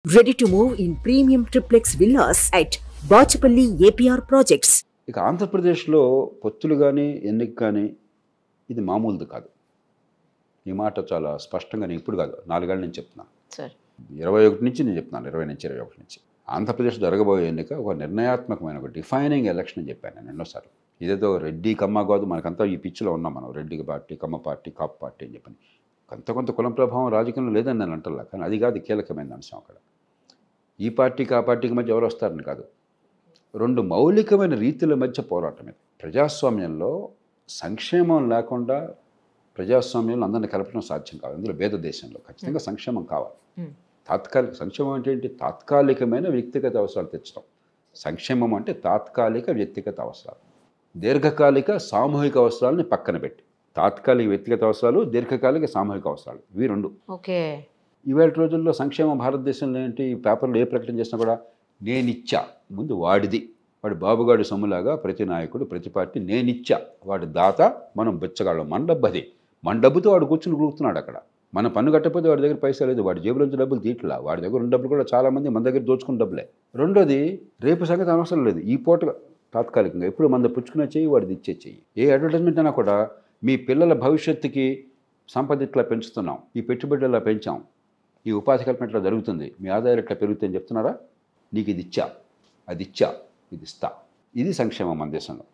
Ready to move in premium triplex villas at Bachapalli APR projects. ఇక ఆంధ్రప్రదేశ్లో పొత్తులు కానీ ఎన్నిక కానీ ఇది మామూలుది కాదు. ఈ మాట చాలా స్పష్టంగా నేను ఇప్పుడు కాదు 4 ఏళ్ళ నుంచి చెప్తున్నాను. 21 నుంచి నేను చెప్తున్నాను, 20 నుంచి 21 నుంచి. ఆంధ్రప్రదేశ్ జరగబోయే ఎన్నిక ఒక నిర్ణయాత్మకమైన ఒక డిఫైనింగ్ ఎలక్షన్ అని చెప్పాను నేను ఎన్నోసార్లు. ఇదేదో రెడ్డి కమ్మ కాదు, మనకంతా ఈ పిచ్చిలో ఉన్నాం మనం. రెడ్డి పార్టీ, కమ్మ పార్టీ, కాపు పార్టీ అని చెప్పని కొంత కులం ప్రభావం రాజకీయంలో లేదని నేను అంటలా, కానీ అది కాదు కీలకమైన అంశం. అక్కడ ఈ పార్టీకి ఆ పార్టీకి మధ్య ఎవరు వస్తారని కాదు, 2 మౌలికమైన రీతుల మధ్య పోరాటం ఇది. ప్రజాస్వామ్యంలో సంక్షేమం లేకుండా ప్రజాస్వామ్యంలో అందరినీ కలపడం సాధ్యం కాదు. అందులో భేద దేశంలో ఖచ్చితంగా సంక్షేమం కావాలి. తాత్కాలిక సంక్షేమం అంటే ఏంటి? తాత్కాలికమైన వ్యక్తిగత అవసరాలు తెచ్చడం. సంక్షేమం అంటే తాత్కాలిక వ్యక్తిగత అవసరాలు, దీర్ఘకాలిక సామూహిక అవసరాలని పక్కన పెట్టి. తాత్కాలిక వ్యక్తిగత అవసరాలు, దీర్ఘకాలిక సామూహిక అవసరాలు, ఇవి 2. ఓకే. ఇవాళ రోజుల్లో సంక్షేమం భారతదేశంలో ఏంటి? పేపర్లో ఏ ప్రకటన చేసినా కూడా నేనిచ్చా, ముందు వాడిది, వాడి బాబుగాడి సొమ్ములాగా ప్రతి నాయకుడు ప్రతి పార్టీ నేనిచ్చా, వాడి దాత, మనం బెచ్చగాళ్ళం, మన డబ్బు అది, మన డబ్బుతో వాడు కూర్చుని కూడుతున్నాడు అక్కడ. మన పన్ను కట్టకపోతే వాడి దగ్గర పైసా లేదు, వాడి జేబులోంచి డబ్బులు తీట్లా, వాడి దగ్గర ఉన్న డబ్బులు కూడా చాలామంది మన దగ్గర దోచుకున్న డబ్బులే. రెండోది, రేపు సంగతి అవసరం లేదు, ఈ పూట తాత్కాలికంగా ఎప్పుడు మన పుచ్చుకునే చెయ్యి వాడిది ఇచ్చే చెయ్యి. ఏ అడ్వర్టైజ్మెంట్ అయినా కూడా మీ పిల్లల భవిష్యత్తుకి సంపద ఇట్లా పెంచుతున్నాం, ఈ పెట్టుబడులు ఇలా పెంచాం, ఈ ఉపాధి కల్పన ఇట్లా జరుగుతుంది, మీ ఆదాయాలు ఇట్లా పెరుగుతాయని చెప్తున్నారా? నీకు ఇది ఇచ్చా, అది ఇచ్చా, ఇది ఇస్తా. ఇది సంక్షేమం మన దేశంలో.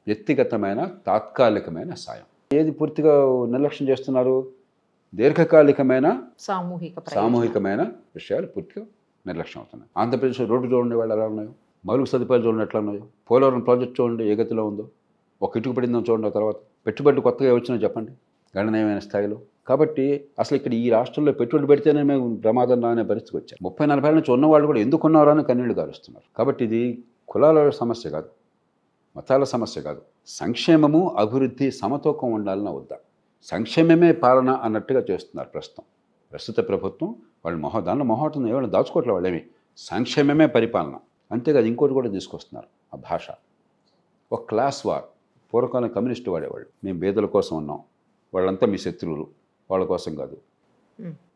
వ్యక్తిగతమైన తాత్కాలికమైన సాయం. ఏది పూర్తిగా నిర్లక్ష్యం చేస్తున్నారు? దీర్ఘకాలికమైన సామూహికమైన విషయాలు పూర్తిగా నిర్లక్ష్యం అవుతున్నాయి. ఆంధ్రప్రదేశ్లో రోడ్డు చూడండి వాళ్ళు ఎలా ఉన్నాయో, మౌలిక సదుపాయాలు చూడండి ఎట్లా ఉన్నాయో, పోలవరం ప్రాజెక్ట్ చూడండి ఏ గతిలో ఉందో, ఒక ఇటుకు పడిందో చూడండి, తర్వాత పెట్టుబడులు కొత్తగా వచ్చినా చెప్పండి గణనీయమైన స్థాయిలో. కాబట్టి అసలు ఇక్కడ ఈ రాష్ట్రంలో పెట్టుబడి పెడితేనే మేము ప్రమాదం అనే పరిస్థితికి వచ్చాం. 30-40 ఏళ్ళ నుంచి ఉన్నవాళ్ళు కూడా ఎందుకు ఉన్నారో అని కన్నీళ్లు గారుస్తున్నారు. కాబట్టి ఇది కులాల సమస్య కాదు, మతాల సమస్య కాదు. సంక్షేమము అభివృద్ధి సమతూకం ఉండాలన్న వద్దా? సంక్షేమమే పాలన అన్నట్టుగా చేస్తున్నారు ప్రస్తుత ప్రభుత్వం. వాళ్ళు దానిలో మొహమాటం ఏమైనా దాచుకోవట్లే వాళ్ళేమి. సంక్షేమమే పరిపాలన, అంతేకాదు ఇంకోటి కూడా తీసుకొస్తున్నారు. ఆ భాష ఒక క్లాస్ వార్. పూర్వకాలం కమ్యూనిస్టు వాడేవాళ్ళు, మేము పేదల కోసం ఉన్నాం, వాళ్ళంతా మీ శత్రువులు, వాళ్ళ కోసం కాదు,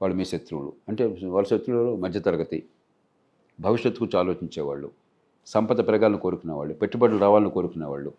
వాళ్ళు మీ శత్రువులు. అంటే వాళ్ళ శత్రువులు మధ్యతరగతి, భవిష్యత్తు గురించి ఆలోచించేవాళ్ళు, సంపద పెరగాలని కోరుకునేవాళ్ళు, పెట్టుబడులు రావాలని కోరుకునేవాళ్ళు,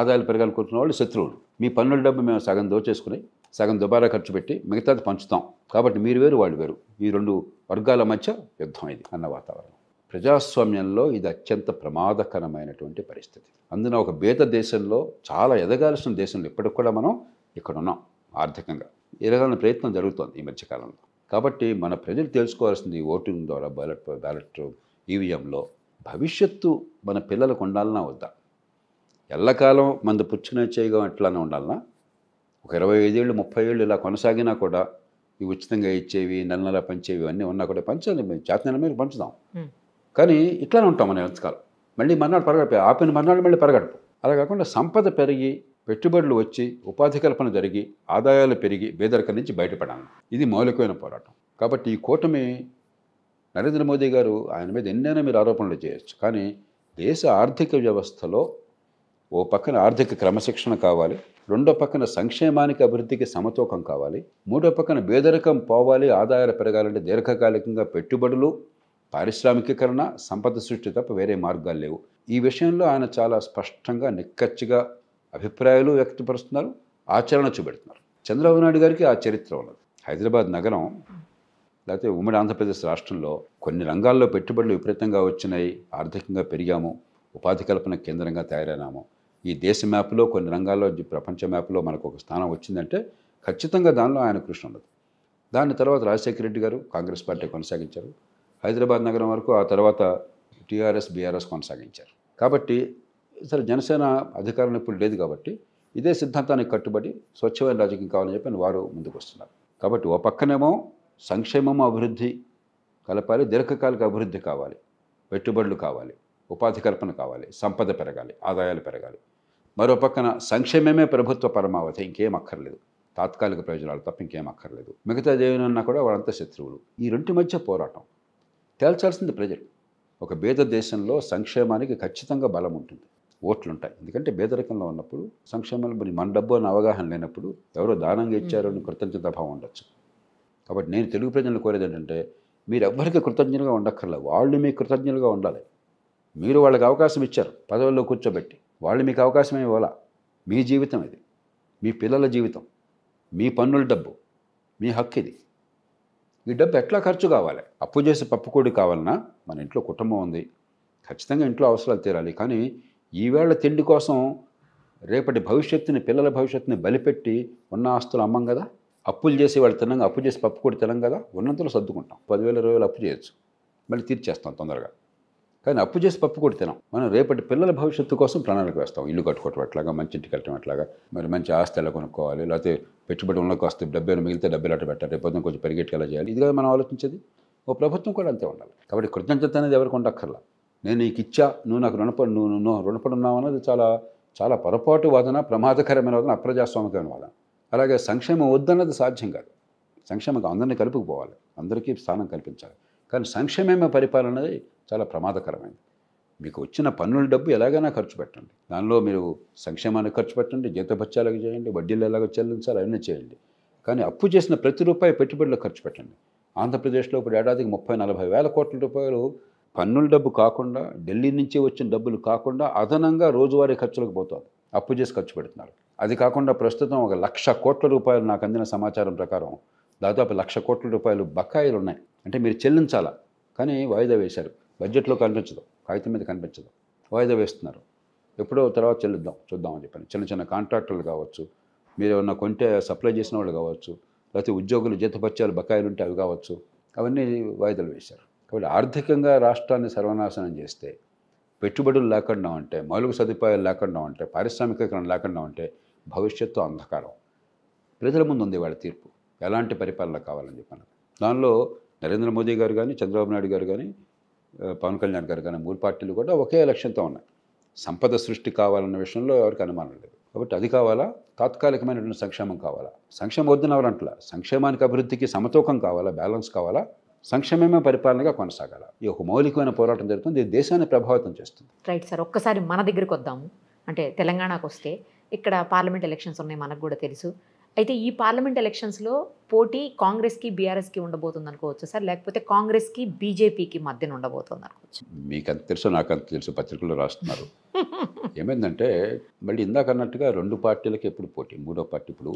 ఆదాయాలు పెరగాలని కోరుకునే వాళ్ళు శత్రువులు. మీ పన్నుల డబ్బు మేము సగం దోచేసుకుని సగం దుబారా ఖర్చు పెట్టి మిగతాది పంచుతాం, కాబట్టి మీరు వేరు వాళ్ళు వేరు, ఈ 2 వర్గాల మధ్య యుద్ధం ఇది అన్న వాతావరణం. ప్రజాస్వామ్యంలో ఇది అత్యంత ప్రమాదకరమైనటువంటి పరిస్థితి. అందున ఒక భేద దేశంలో, చాలా ఎదగాల్సిన దేశంలో ఇప్పటికి కూడా మనం ఇక్కడ ఉన్నాం. ఆర్థికంగా ఎదగాలని ప్రయత్నం జరుగుతోంది ఈ మధ్యకాలంలో. కాబట్టి మన ప్రజలు తెలుసుకోవాల్సింది ఓటింగ్ ద్వారా, బ్యాలెట్ ఈవీఎంలో భవిష్యత్తు మన పిల్లలకు ఉండాలన్నా వద్దా? ఎల్లకాలం మన పుచ్చుకునే చేయగా ఎట్లానే ఉండాలన్నా? ఒక 25 ఏళ్ళు 30 ఏళ్ళు ఇలా కొనసాగినా కూడా ఇవి ఉచితంగా ఇచ్చేవి, నెల పంచేవి అన్నీ ఉన్నా కూడా పంచాలి, చేతనైన మీరు పంచుదాం. కానీ ఇట్లానే ఉంటాం మనం ఎంతకాలం. మళ్ళీ మర్నాడు పరగడుపు, ఆపిన మర్నాడు మళ్ళీ పరగడుపు. అలా కాకుండా సంపద పెరిగి, పెట్టుబడులు వచ్చి, ఉపాధి కల్పన జరిగి, ఆదాయాలు పెరిగి పేదరికం నుంచి బయటపడాలి. ఇది మౌలికమైన పోరాటం. కాబట్టి ఈ కూటమి, నరేంద్ర మోదీ గారు, ఆయన మీద ఎన్నైనా మీరు ఆరోపణలు చేయొచ్చు, కానీ దేశ ఆర్థిక వ్యవస్థలో ఓ పక్కన ఆర్థిక క్రమశిక్షణ కావాలి, రెండో పక్కన సంక్షేమానికి అభివృద్ధికి సమతూకం కావాలి, మూడో పక్కన పేదరికం పోవాలి, ఆదాయాలు పెరగాలంటే దీర్ఘకాలికంగా పెట్టుబడులు, పారిశ్రామికీకరణ, సంపద సృష్టి తప్ప వేరే మార్గాలు లేవు. ఈ విషయంలో ఆయన చాలా స్పష్టంగా నిక్కచ్చిగా అభిప్రాయాలు వ్యక్తపరుస్తున్నారు, ఆచరణ చూపెడుతున్నారు. చంద్రబాబు నాయుడు గారికి ఆ చరిత్ర ఉన్నది. హైదరాబాద్ నగరం లేకపోతే ఉమ్మడి ఆంధ్రప్రదేశ్ రాష్ట్రంలో కొన్ని రంగాల్లో పెట్టుబడులు విపరీతంగా వచ్చినాయి, ఆర్థికంగా పెరిగాము, ఉపాధి కల్పన కేంద్రంగా తయారైనాము. ఈ దేశ మ్యాప్లో కొన్ని రంగాల్లో, ప్రపంచ మ్యాప్లో మనకు ఒక స్థానం వచ్చిందంటే ఖచ్చితంగా దానిలో ఆయన కృషి ఉన్నది. దాని తర్వాత రాజశేఖర రెడ్డి గారు కాంగ్రెస్ పార్టీ కొనసాగించారు, హైదరాబాద్ నగరం వరకు. ఆ తర్వాత టీఆర్ఎస్ బీఆర్ఎస్ కొనసాగించారు. కాబట్టి సరే, జనసేన అధికారంలో ఇప్పుడు లేదు కాబట్టి ఇదే సిద్ధాంతానికి కట్టుబడి స్వచ్ఛమైన రాజకీయం కావాలని చెప్పి వారు ముందుకు వస్తున్నారు. కాబట్టి ఓ పక్కనేమో సంక్షేమము అభివృద్ధి కలపాలి, దీర్ఘకాలిక అభివృద్ధి కావాలి, పెట్టుబడులు కావాలి, ఉపాధి కల్పన కావాలి, సంపద పెరగాలి, ఆదాయాలు పెరగాలి. మరో పక్కన సంక్షేమమే ప్రభుత్వ పరమావధి, ఇంకేం అక్కర్లేదు, తాత్కాలిక ప్రయోజనాలు తప్ప ఇంకేం అక్కర్లేదు. మిగతా ఏమైనా కూడా వాళ్ళంతా శత్రువులు. ఈ 2 మధ్య పోరాటం తేల్చాల్సింది ప్రజలు. ఒక భేద దేశంలో సంక్షేమానికి ఖచ్చితంగా బలం ఉంటుంది, ఓట్లుంటాయి. ఎందుకంటే పేదరికంలో ఉన్నప్పుడు సంక్షేమాలు మన డబ్బు అని అవగాహన లేనప్పుడు ఎవరో దానంగా ఇచ్చారని కృతజ్ఞతాభావం ఉండొచ్చు. కాబట్టి నేను తెలుగు ప్రజలను కోరేది ఏంటంటే, మీరు ఎవ్వరికి కృతజ్ఞులుగా ఉండక్కర్లే, వాళ్ళు మీకు కృతజ్ఞులుగా ఉండాలి. మీరు వాళ్ళకి అవకాశం ఇచ్చారు పదవుల్లో కూర్చోబెట్టి, వాళ్ళు మీకు అవకాశం ఇవ్వాలా. మీ జీవితం ఇది, మీ పిల్లల జీవితం, మీ పన్నుల డబ్బు, మీ హక్కు ఇది. ఈ డబ్బు ఎట్లా ఖర్చు కావాలి? అప్పు చేసి పప్పుకోడి కావాలన్నా మన ఇంట్లో కుటుంబం ఉంది, ఖచ్చితంగా ఇంట్లో అవసరాలు తీరాలి. కానీ ఈవేళ తిండి కోసం రేపటి భవిష్యత్తుని, పిల్లల భవిష్యత్తుని బలిపెట్టి ఉన్న ఆస్తులు అమ్మం కదా. అప్పులు చేసి వాళ్ళు తినంగా, అప్పు చేసి పప్పుకోడి తినం కదా. ఉన్నంతలో సర్దుకుంటాం. 10,000 20,000 అప్పు చేయొచ్చు, మళ్ళీ తీర్చేస్తాం తొందరగా. కానీ అప్పు చేసి పప్పుకోడి తినాం. మనం రేపటి పిల్లల భవిష్యత్తు కోసం ప్రణాళిక వేస్తాం. ఇల్లు కట్టుకోవటం ఎట్లాగా, మంచి ఇంటికి వెళ్ళటం ఎట్లాగా, మరి మంచి ఆస్తి ఎలా కొనుక్కోవాలి, లేకపోతే పెట్టుబడి ఉన్నకి వస్తే డబ్బేలు మిగిలితే డబ్బులు అట్ట పెట్టాలి, రేపు కొంచెం పరిగెట్టుకు ఎలా చేయాలి, ఇది కదా మనం ఆలోచించేది. ఓ ప్రభుత్వం కూడా అంతే ఉండాలి. కాబట్టి కృతజ్ఞత అనేది ఎవరికి ఉండక్కర్లా. నేను నీకు ఇచ్చా, నువ్వు నాకు నువ్వు రుణపడి ఉన్నావు అన్నది చాలా చాలా పొరపాటు వాదన, ప్రమాదకరమైన వాదన, అప్రజాస్వామికమైన వాదన. అలాగే సంక్షేమం వద్దన్నది సాధ్యం కాదు. సంక్షేమం అందరినీ కలుపుకుపోవాలి, అందరికీ స్థానం కల్పించాలి. కానీ సంక్షేమమే పరిపాలన అనేది చాలా ప్రమాదకరమైనది. మీకు వచ్చిన పన్నుల డబ్బు ఎలాగైనా ఖర్చు పెట్టండి, దానిలో మీరు సంక్షేమానికి ఖర్చు పెట్టండి, జీతభత్యాలకు చేయండి, వడ్డీలు ఎలాగో చెల్లించాలి, అవన్నీ చేయండి. కానీ అప్పు చేసిన ప్రతి రూపాయి పెట్టుబడిలో ఖర్చు పెట్టండి. ఆంధ్రప్రదేశ్లో ఇప్పుడు ఏడాదికి 30-40 వేల కోట్ల రూపాయలు పన్నుల డబ్బు కాకుండా, ఢిల్లీ నుంచి వచ్చిన డబ్బులు కాకుండా అదనంగా రోజువారీ ఖర్చులకు పోతుంది, అప్పు చేసి ఖర్చు పెడుతున్నారు. అది కాకుండా ప్రస్తుతం 1,00,000 కోట్ల రూపాయలు, నాకు అందిన సమాచారం ప్రకారం దాదాపు 1,00,000 కోట్ల రూపాయలు బకాయిలు ఉన్నాయి. అంటే మీరు చెల్లించాలా, కానీ వాయిదా వేశారు. బడ్జెట్లో కనిపించదు, కాగితం మీద కనిపించదు, వాయిదా వేస్తున్నారు. ఎప్పుడో తర్వాత చెల్లిద్దాం చూద్దామని చెప్పాను. చిన్న చిన్న కాంట్రాక్టర్లు కావచ్చు, మీరు ఏమన్నా కొంటే సప్లై చేసిన వాళ్ళు కావచ్చు, లేకపోతే ఉద్యోగులు జీతభత్యాలు బకాయిలు ఉంటే అవి కావచ్చు, అవన్నీ వాయిదాలు వేశారు. కాబట్టి ఆర్థికంగా రాష్ట్రాన్ని సర్వనాశనం చేస్తే, పెట్టుబడులు లేకుండా ఉంటే, మౌలిక సదుపాయాలు లేకుండా ఉంటే, పారిశ్రామికీకరణ లేకుండా ఉంటే భవిష్యత్తు అంధకారం. ప్రజల ముందు ఉంది వాళ్ళ తీర్పు, ఎలాంటి పరిపాలన కావాలని చెప్పాను. దానిలో నరేంద్ర మోదీ గారు కానీ, చంద్రబాబు నాయుడు గారు కానీ, పవన్ కళ్యాణ్ గారు కానీ, 3 పార్టీలు కూడా ఒకే లక్ష్యంతో ఉన్నాయి. సంపద సృష్టి కావాలన్న విషయంలో ఎవరికి అనుమానం లేదు. కాబట్టి అది కావాలా, తాత్కాలికమైనటువంటి సంక్షేమం కావాలా? సంక్షేమం వద్దని ఎవరంటలా. సంక్షేమానికి అభివృద్ధికి సమతూకం కావాలా, బ్యాలెన్స్ కావాలా, సంక్షేమమే పరిపాలనగా కొనసాగాల. ఈ ఒక మౌలికమైన పోరాటం జరుగుతుంది, ఇది దేశాన్ని ప్రభావితం చేస్తుంది. రైట్ సార్, ఒక్కసారి మన దగ్గరికి వద్దాము. అంటే తెలంగాణకు వస్తే ఇక్కడ పార్లమెంట్ ఎలక్షన్స్ ఉన్నాయి, మనకు కూడా తెలుసు. అయితే ఈ పార్లమెంట్ ఎలక్షన్స్లో పోటీ కాంగ్రెస్కి బీఆర్ఎస్కి ఉండబోతుంది అనుకోవచ్చు సార్, లేకపోతే కాంగ్రెస్కి బీజేపీకి మధ్యన ఉండబోతుంది అనుకోవచ్చు? మీకు అంత తెలుసు, నాకు అంత తెలుసు, పత్రికల్లో రాస్తున్నారు. ఏమైందంటే మళ్ళీ ఇందాక అన్నట్టుగా 2 పార్టీలకి ఎప్పుడు పోటీ, 3వ పార్టీ ఇప్పుడు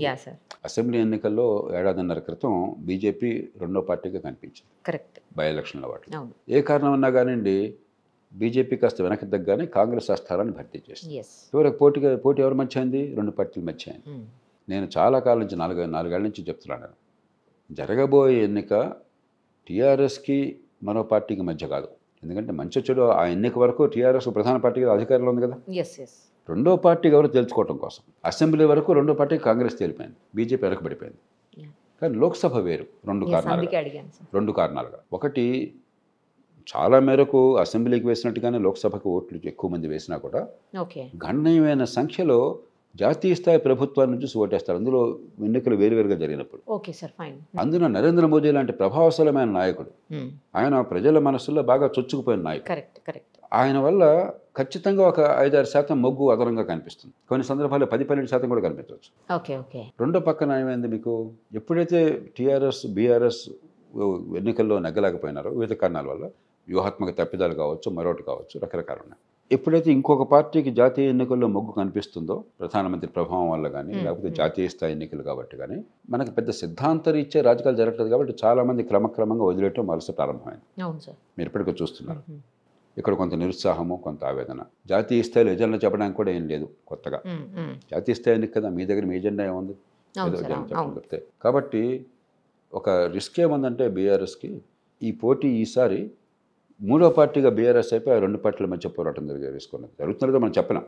అసెంబ్లీ ఎన్నికల్లో 1.5 క్రితం బీజేపీ 2వ పార్టీగా కనిపించింది. కరెక్ట్. బై ఎలక్షన్ల వాటిలో ఏ కారణం అన్నా కానివ్వండి, బీజేపీ కాస్త వెనక్కి తగ్గానే కాంగ్రెస్ ఆ స్థానాన్ని భర్తీ చేసింది. చివరికి పోటీ ఎవరి మధ్య అయింది? 2 పార్టీల మధ్య అయింది. నేను చాలా కాలం నుంచి, 4 ఏళ్ల నుంచి చెప్తున్నాను, జరగబోయే ఎన్నిక టీఆర్ఎస్కి మరో పార్టీకి మధ్య కాదు. ఎందుకంటే మంచి చెడు ఆ ఎన్నిక వరకు టీఆర్ఎస్ ప్రధాన పార్టీగా అధికారంలో ఉంది కదా. 2వ పార్టీ ఎవరు తెలుసుకోవడం కోసం అసెంబ్లీ వరకు 2వ పార్టీకి కాంగ్రెస్ తేలిపోయింది, బీజేపీ వెనకబడిపోయింది. కానీ లోక్సభ వేరు. 2 కారణాలుగా. ఒకటి, చాలా మేరకు అసెంబ్లీకి వేసినట్టుగానే లోక్సభకు ఓట్లు ఎక్కువ మంది వేసినా కూడా గణనీయమైన సంఖ్యలో జాతీయ స్థాయి ప్రభుత్వాన్ని చూసి ఓటేస్తారు. అందులో ఎన్నికలు వేరువేరుగా జరిగినప్పుడు. అందున నరేంద్ర మోదీ లాంటి ప్రభావశీలమైన నాయకుడు, ఆయన ప్రజల మనసుల్లో బాగా చొచ్చుకుపోయిన నాయకుడు. ఆయన వల్ల ఖచ్చితంగా ఒక 5-6% మొగ్గు అదనంగా కనిపిస్తుంది. కొన్ని సందర్భాల్లో 10-12% కూడా కనిపించవచ్చు. రెండో పక్కన ఏమైంది మీకు, ఎప్పుడైతే టీఆర్ఎస్ బీఆర్ఎస్ ఎన్నికల్లో నెగ్గలేకపోయినారో వివిధ కారణాల వల్ల, వ్యూహాత్మక తప్పిదాలు కావచ్చు, మరొకటి కావచ్చు, రకరకాలు ఉన్నాయి. ఎప్పుడైతే ఇంకొక పార్టీకి జాతీయ ఎన్నికల్లో మొగ్గు కనిపిస్తుందో, ప్రధానమంత్రి ప్రభావం వల్ల కానీ, లేకపోతే జాతీయ స్థాయి ఎన్నికలు కాబట్టి కానీ, మనకి పెద్ద సిద్ధాంతరీత్యా రాజకీయాలు జరగట్లేదు కాబట్టి చాలామంది క్రమక్రమంగా వదిలేయటం మనసు ప్రారంభమైంది. మీరు ఇప్పటికీ చూస్తున్నారు. ఇక్కడ కొంత నిరుత్సాహము, కొంత ఆవేదన. జాతీయ స్థాయిలో ఎజెండా చెప్పడానికి కూడా ఏం లేదు కొత్తగా. జాతీయ స్థాయి ఎన్నిక కదా, మీ దగ్గర మీ ఎజెండా ఏముంది, ఏదో ఎజెండా చెప్పడం చెప్తే. కాబట్టి ఒక రిస్క్ ఏముందంటే బీఆర్ఎస్కి ఈ పోటీ ఈసారి 3వ పార్టీగా బీఆర్ఎస్ అయిపోయి 2 పార్టీల మధ్య పోరాటం జరుగుతున్నది. జరుగుతున్నదో మనం చెప్పలేం,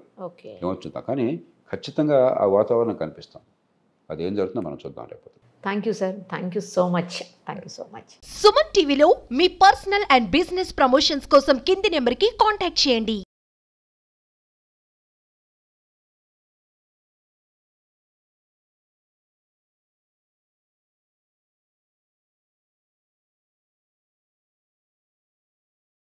ఏమొచ్చుందా, కానీ ఖచ్చితంగా ఆ వాతావరణం కనిపిస్తాం. అదేం జరుగుతుందో మనం చూద్దాం రేపు. Thank you sir, thank you so much. Suman టీవీలో మీ పర్సనల్ అండ్ బిజినెస్ ప్రమోషన్స్ కోసం కింది నెంబర్కి కాంటాక్ట్ చేయండి.